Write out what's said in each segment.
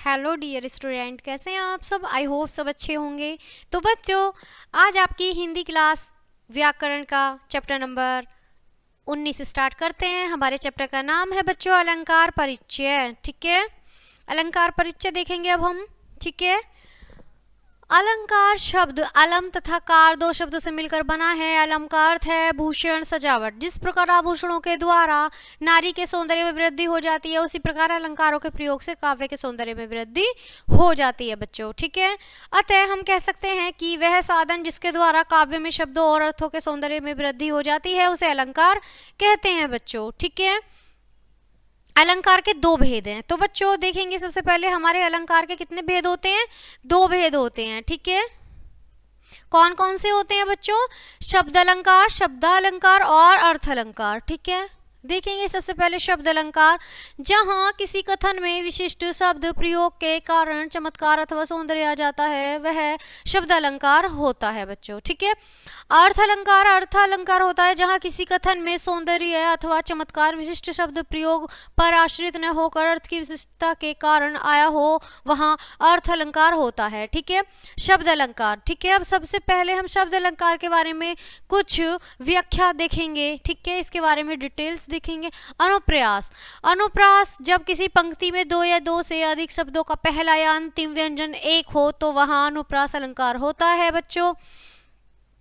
Hello dear student, कैसे हैं आप सब। आई होप सब अच्छे होंगे। तो बच्चों, आज आपकी हिंदी क्लास व्याकरण का चैप्टर नंबर 19 स्टार्ट करते हैं। हमारे चैप्टर का नाम है बच्चों अलंकार परिचय। ठीक है, अलंकार परिचय देखेंगे अब हम। ठीक है, अलंकार शब्द अलम तथा कार दो शब्दों से मिलकर बना है। अलम का अर्थ है भूषण, सजावट। जिस प्रकार आभूषणों के द्वारा नारी के सौंदर्य में वृद्धि हो जाती है, उसी प्रकार अलंकारों के प्रयोग से काव्य के सौंदर्य में वृद्धि हो जाती है बच्चों। ठीक है, अतः हम कह सकते हैं कि वह साधन जिसके द्वारा काव्य में शब्दों और अर्थों के सौंदर्य में वृद्धि हो जाती है उसे अलंकार कहते हैं बच्चों। ठीक है, अलंकार के दो भेद हैं। तो बच्चों देखेंगे, सबसे पहले हमारे अलंकार के कितने भेद होते हैं? दो भेद होते हैं। ठीक है, कौन कौन से होते हैं बच्चों? शब्द अलंकार, शब्दालंकार और अर्थ अलंकार। ठीक है, देखेंगे सबसे पहले शब्द अलंकार, जहां किसी कथन में विशिष्ट शब्द प्रयोग के कारण चमत्कार अथवा सौंदर्य आ जाता है, वह शब्द अलंकार होता है बच्चों। ठीक है, अर्थ अलंकार, अर्थ अलंकार होता है जहां किसी कथन में सौंदर्य अथवा चमत्कार विशिष्ट शब्द प्रयोग पर आश्रित न होकर अर्थ की विशिष्टता के कारण आया हो, वहां अर्थ अलंकार होता है। ठीक है, शब्द अलंकार। ठीक है, अब सबसे पहले हम शब्द अलंकार के बारे में कुछ व्याख्या देखेंगे। ठीक है, इसके बारे में डिटेल्स देखेंगे। अनुप्रास, अनुप्रास जब किसी पंक्ति में दो या दो से अधिक शब्दों का पहला या अंतिम व्यंजन एक हो तो वहां अनुप्रास अलंकार होता है बच्चों।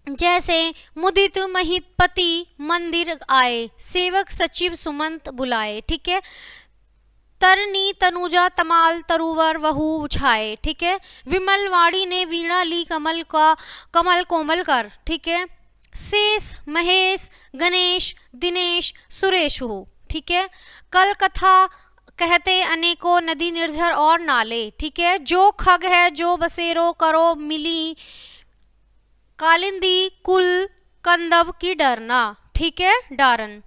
जैसे मुदित महीपति मंदिर आए, सेवक सचिव सुमंत बुलाए। ठीक है, तरनी तनुजा तमाल तरुवर वहु उछाए। ठीक है, विमल वाणी ने वीणा ली कमल का कमल कोमल कर। ठीक है, शेष महेश गणेश दिनेश सुरेश हो। ठीक है, कल कथा कहते अनेकों नदी निर्झर और नाले। ठीक है, जो खग है जो बसेरो करो मिली, कालिंदी कुल कंदव की डरना। ठीक है, डारन।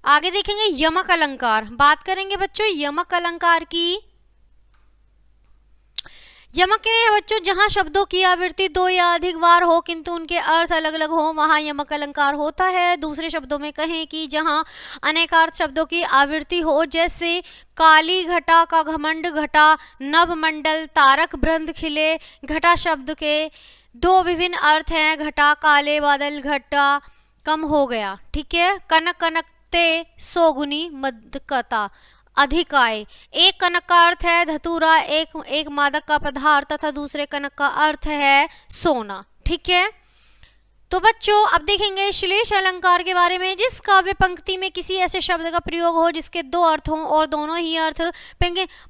आगे देखेंगे यमक अलंकार, बात करेंगे बच्चों यमक अलंकार की। यमक में है बच्चों जहां शब्दों की आवृत्ति दो या अधिक बार हो किंतु उनके अर्थ अलग अलग हो, वहां यमक अलंकार होता है। दूसरे शब्दों में कहें कि जहां अनेकार्थ शब्दों की आवृत्ति हो, जैसे काली घटा का घमंड घटा, नभ मंडल तारक बृंद खिले। घटा शब्द के दो विभिन्न अर्थ हैं, घटा काले बादल, घटा कम हो गया। ठीक है, कनक कनकते सोगुनी मदकता अधिक आए। एक कनक का अर्थ है धतूरा, एक मादक का पदार्थ तथा दूसरे कनक का अर्थ है सोना। ठीक है, तो बच्चों अब देखेंगे श्लेष अलंकार के बारे में। जिस काव्य पंक्ति में किसी ऐसे शब्द का प्रयोग हो जिसके दो अर्थ हों और दोनों ही अर्थ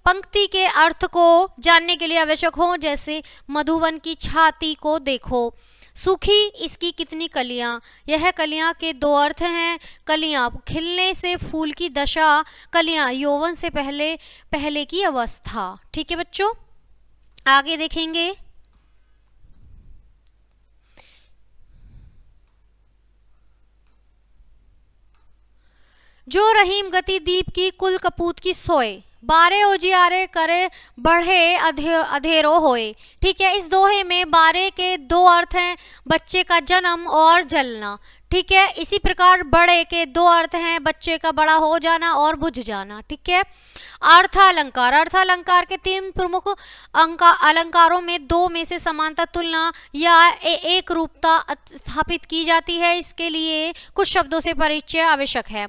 पंक्ति के अर्थ को जानने के लिए आवश्यक हो, जैसे मधुवन की छाती को देखो, सूखी इसकी कितनी कलियां। यह कलियां के दो अर्थ हैं, कलियां खिलने से फूल की दशा, कलियां यौवन से पहले की अवस्था। ठीक है बच्चों, आगे देखेंगे जो रहीम गति दीप की कुल कपूत की सोए, बारे उजियारे करे बढ़े अधेरो होए। ठीक है, इस दोहे में बारे के दो अर्थ हैं, बच्चे का जन्म और जलना। ठीक है, इसी प्रकार बड़े के दो अर्थ हैं, बच्चे का बड़ा हो जाना और बुझ जाना। ठीक है, अर्थालंकार, अर्थालंकार के तीन प्रमुख अलंकारों में दो में से समानता, तुलना या एक रूपता स्थापित की जाती है। इसके लिए कुछ शब्दों से परिचय आवश्यक है।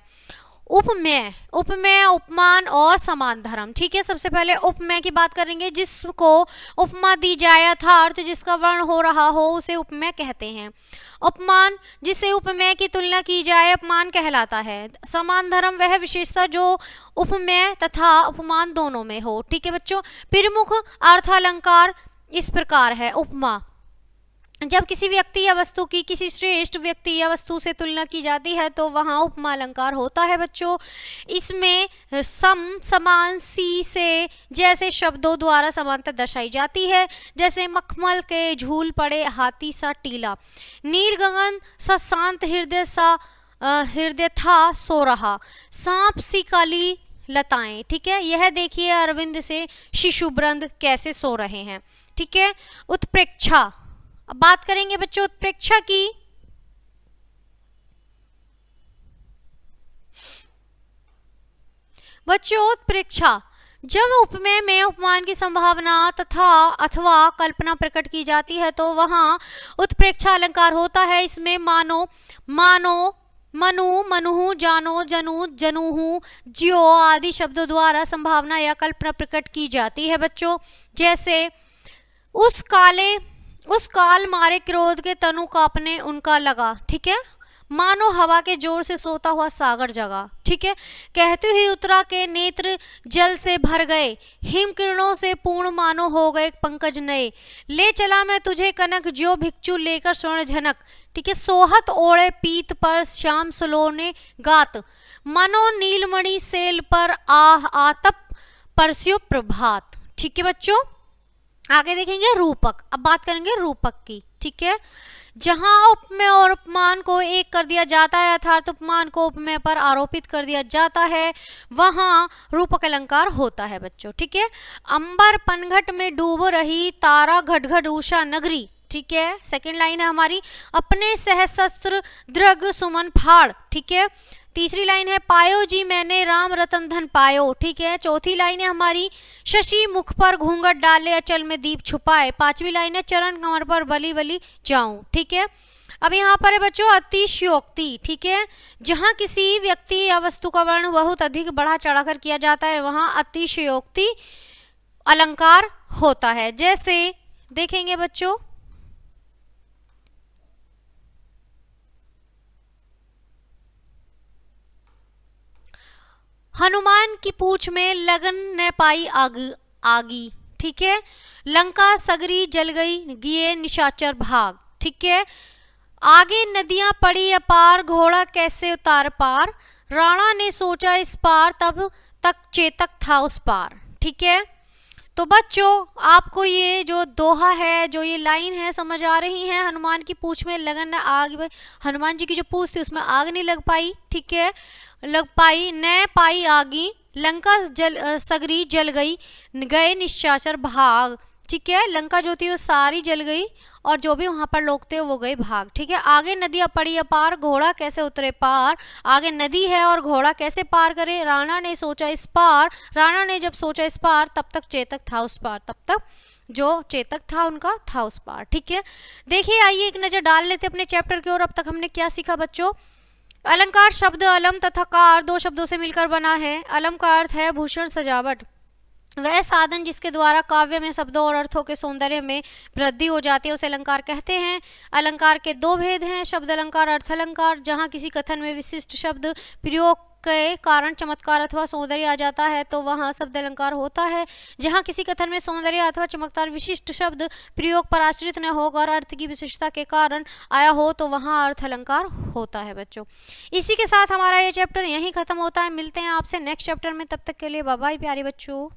उपमेय, उपमेय उपमान और समान धर्म। ठीक है, सबसे पहले उपमेय की बात करेंगे, जिसको उपमा दी जाए यथार्थ जिसका वर्ण हो रहा हो उसे उपमेय कहते हैं। उपमान जिससे उपमेय की तुलना की जाए उपमान कहलाता है। समान धर्म वह विशेषता जो उपमेय तथा उपमान दोनों में हो। ठीक है बच्चों, प्रमुख अर्थालंकार इस प्रकार है। उपमा जब किसी व्यक्ति या वस्तु की किसी श्रेष्ठ व्यक्ति या वस्तु से तुलना की जाती है तो वहाँ उपमा अलंकार होता है बच्चों। इसमें सम समान सी से जैसे शब्दों द्वारा समानता दर्शाई जाती है, जैसे मखमल के झूल पड़े हाथी सा टीला, नील गगन सा शांत हृदय था सो रहा, सांप सी काली लताएं। ठीक है, यह देखिए अरविंद से शिशु वृंद कैसे सो रहे हैं। ठीक है, उत्प्रेक्षा, अब बात करेंगे बच्चों उत्प्रेक्षा की। बच्चों उत्प्रेक्षा जब उपमेय में उपमान की संभावना तथा अथवा कल्पना प्रकट की जाती है तो वहां उत्प्रेक्षा अलंकार होता है। इसमें मानो, मानो, मनु, मनुहु, जानो, जनु, जनुहु, ज्यो आदि शब्दों द्वारा संभावना या कल्पना प्रकट की जाती है बच्चों। जैसे उस काल मारे क्रोध के तनु कांपने उनका लगा, ठीक है। मानो हवा के जोर से सोता हुआ सागर जगा, ठीक है। कहते ही उतरा के नेत्र जल से भर गए, हिम किरणों से पूर्ण मानो हो गए पंकज नए। ले चला मैं तुझे कनक ज्यो भिक्षु लेकर स्वर्ण झनक, ठीक है। सोहत ओढ़े पीत पर श्याम सलोने गात, मनो नीलमणि सेल पर आह आतप परस्यो प्रभात, ठीक है बच्चों। आगे देखेंगे रूपक। अब बात करेंगे रूपक की, ठीक है। जहां उपमेय और उपमान को एक कर दिया जाता है अर्थात उपमान को उपमेय पर आरोपित कर दिया जाता है, वहां रूपक अलंकार होता है बच्चों, ठीक है। अंबर पनघट में डूब रही तारा घटघट उषा नगरी, ठीक है। सेकंड लाइन है हमारी, अपने सहस्त्र दृग सुमन फाड़, ठीक है। तीसरी लाइन है, पायो जी मैंने राम रतन धन पायो, ठीक है। चौथी लाइन है हमारी, शशि मुख पर घूंघट डाले अचल में दीप छुपाए। पांचवी लाइन है, चरण कमर पर बली बली जाऊं, ठीक है। अब यहाँ पर है बच्चों अतिशयोक्ति, ठीक है। जहां किसी व्यक्ति या वस्तु का वर्ण बहुत अधिक बढ़ा चढ़ाकर किया जाता है वहां अतिशयोक्ति अलंकार होता है। जैसे देखेंगे बच्चों, हनुमान की पूंछ में लगन न पाई आगी, ठीक है। लंका सगरी जल गई गिए निशाचर भाग, ठीक है। आगे नदियां पड़ी अपार घोड़ा कैसे उतार पार, राणा ने सोचा इस पार तब तक चेतक था उस पार, ठीक है। तो बच्चों आपको ये जो दोहा है, जो ये लाइन है समझ आ रही है। हनुमान की पूंछ में लगन न आग, हनुमान जी की जो पूंछ थी उसमें आग नहीं लग पाई, ठीक है। लग पाई न पाई आगी, लंका सगरी जल गई गए निशाचर भाग, ठीक है। लंका जो थी वो सारी जल गई और जो भी वहां पर लोग थे वो गए भाग, ठीक है। आगे नदियां पड़ी अपार घोड़ा कैसे उतरे पार, आगे नदी है और घोड़ा कैसे पार करे। राणा ने सोचा इस पार, राणा ने जब सोचा इस पार तब तक चेतक था उस पार, तब तक जो चेतक था उनका था उस पार, ठीक है। देखिए आइए एक नजर डाल लेते अपने चैप्टर की ओर। अब तक हमने क्या सीखा बच्चों। अलंकार शब्द अलम तथा कार दो शब्दों से मिलकर बना है। अलम का अर्थ है भूषण सजावट, वह साधन जिसके द्वारा काव्य में शब्दों और अर्थों के सौंदर्य में वृद्धि हो जाती है उसे अलंकार कहते हैं। अलंकार के दो भेद हैं, शब्द अलंकार, अर्थ अलंकार। जहाँ किसी कथन में विशिष्ट शब्द प्रयोग के कारण चमत्कार अथवा सौंदर्य आ जाता है तो वहाँ शब्द अलंकार होता है। जहाँ किसी कथन में सौंदर्य अथवा चमत्कार विशिष्ट शब्द प्रयोग पर आश्रित न होकर अर्थ की विशिष्टता के कारण आया हो तो वहाँ अर्थ अलंकार होता है बच्चों। इसी के साथ हमारा ये चैप्टर यहीं खत्म होता है। मिलते हैं आपसे नेक्स्ट चैप्टर में, तब तक के लिए बाय बाय प्यारे बच्चों।